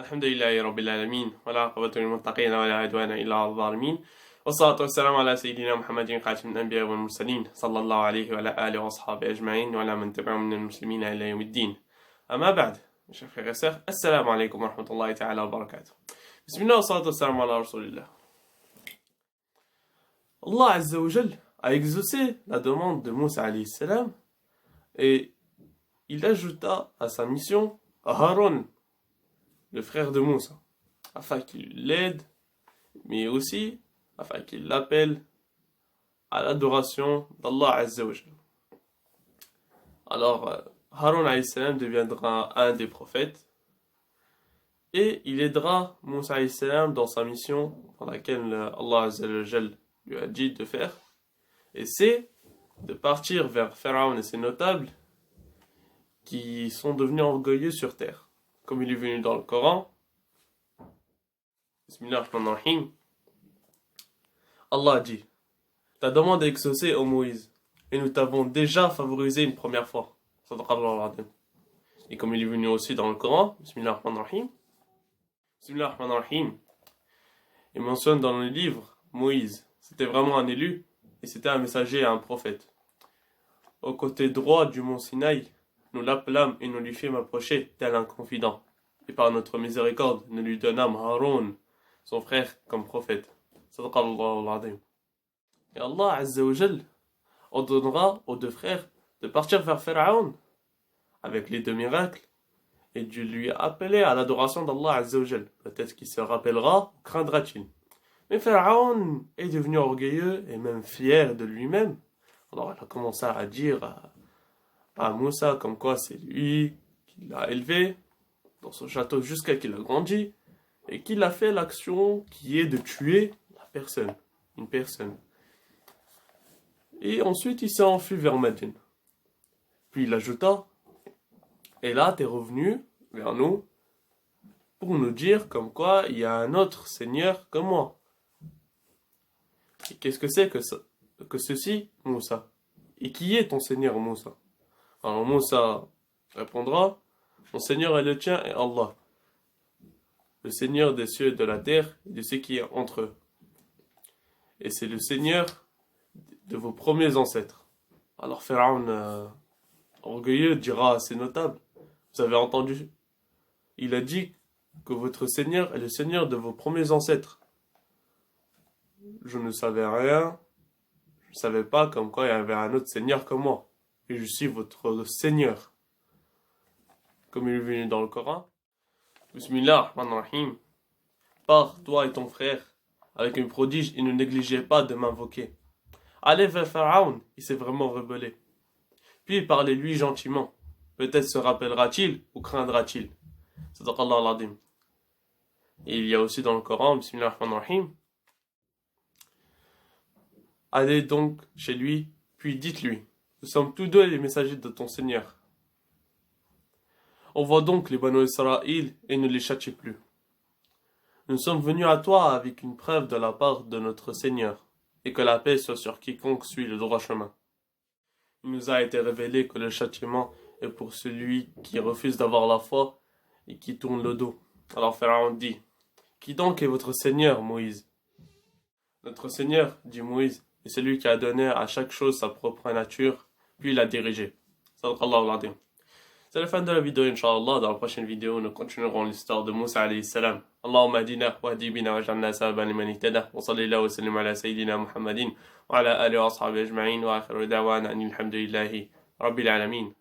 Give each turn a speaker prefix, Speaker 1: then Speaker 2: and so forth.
Speaker 1: الحمد لله رب العالمين والعاقبة للمتقين ولا عدوان إلا على الظالمين والصلاة والسلام على سيدنا محمد خاتم الأنبياء والمرسلين صلى الله عليه وعلى آله وأصحابه أجمعين وعلى من تبعهم من المسلمين إلى يوم الدين. أما بعد, mes chers frères et sœurs, assalamu alaikum wa rahmatullahi ta'ala wa barakatuh. Bismillah wa salatu wa salam ala rasulillah. Allah Azza wa Jal a exaucé la demande de Moussa alayhi salam et il ajouta à sa mission Haron, le frère de Moussa, afin qu'il l'aide, mais aussi afin qu'il l'appelle à l'adoration d'Allah Azza wa Jal. Alors, Haron alayhi salam deviendra un des prophètes et il aidera Moussa alayhi salam dans sa mission dans laquelle Allah Azza wa Jal lui a dit de faire, et c'est de partir vers Pharaon et ses notables qui sont devenus orgueilleux sur terre. Comme il est venu dans le Coran, Bismillahirrahmanirrahim, Allah dit: ta demande est exaucée, ô Moïse, et nous t'avons déjà favorisé une première fois. Et comme il est venu aussi dans le Coran, Bismillahirrahmanirrahim, il mentionne dans le livre Moïse, c'était vraiment un élu et c'était un messager et un prophète. Au côté droit du mont Sinaï, nous l'appelâmes et nous lui fîmes approcher tel un confident. Et par notre miséricorde, nous lui donnâmes Haroun, son frère, comme prophète. Et Allah Azza wa Jal ordonnera aux deux frères de partir vers Pharaon avec les deux miracles et de lui appeler à l'adoration d'Allah Azza wa Jal. Peut-être qu'il se rappellera ou craindra-t-il. Mais Pharaon est devenu orgueilleux et même fier de lui-même. Alors il a commencé à dire à Moussa comme quoi c'est lui qui l'a élevé dans son château jusqu'à qu'il a grandi et qu'il a fait l'action qui est de tuer une personne. Et ensuite il s'est enfui vers Madian. Puis il ajouta: et là t'es revenu vers nous pour nous dire comme quoi il y a un autre seigneur que moi. Et qu'est-ce que c'est que ceci, Moussa? Et qui est ton seigneur, Moussa? Alors Moussa répondra: mon seigneur est le tien et Allah, le seigneur des cieux et de la terre et de ce qui est entre eux. Et c'est le seigneur de vos premiers ancêtres. Alors Pharaon, orgueilleux, dira à ses notables: vous avez entendu? Il a dit que votre seigneur est le seigneur de vos premiers ancêtres. Je ne savais rien, je ne savais pas comme quoi il y avait un autre seigneur que moi. Et je suis votre seigneur. Comme il est venu dans le Coran. Bismillahirrahmanirrahim. Pars, toi et ton frère, avec un prodige et ne négligez pas de m'invoquer. Allez vers Pharaon, il s'est vraiment rebellé. Puis parlez-lui gentiment. Peut-être se rappellera-t-il ou craindra-t-il. Sadaqallah al-Adim. Et il y a aussi dans le Coran, Bismillahirrahmanirrahim: allez donc chez lui, puis dites-lui: nous sommes tous deux les messagers de ton Seigneur. Envoie donc les Banu Israël et ne les châtie plus. Nous sommes venus à toi avec une preuve de la part de notre Seigneur, et que la paix soit sur quiconque suit le droit chemin. Il nous a été révélé que le châtiment est pour celui qui refuse d'avoir la foi et qui tourne le dos. Alors Pharaon dit: qui donc est votre Seigneur, Moïse? Notre Seigneur, dit Moïse, est celui qui a donné à chaque chose sa propre nature, puis l'a dirigé. C'est la fin de la vidéo, Inch'Allah. Dans la prochaine vidéo, nous continuerons l'histoire de Moussa alayhi salam. Allahumma adina wa hdi bina wa ja'alna sababan liman ihtada wa sallallahu wa sallim ala sayyidina Muhammadin wa ala alihi wa ashabihi ajma'in wa akhiru da'wana anil hamdulillahi rabbil alamin.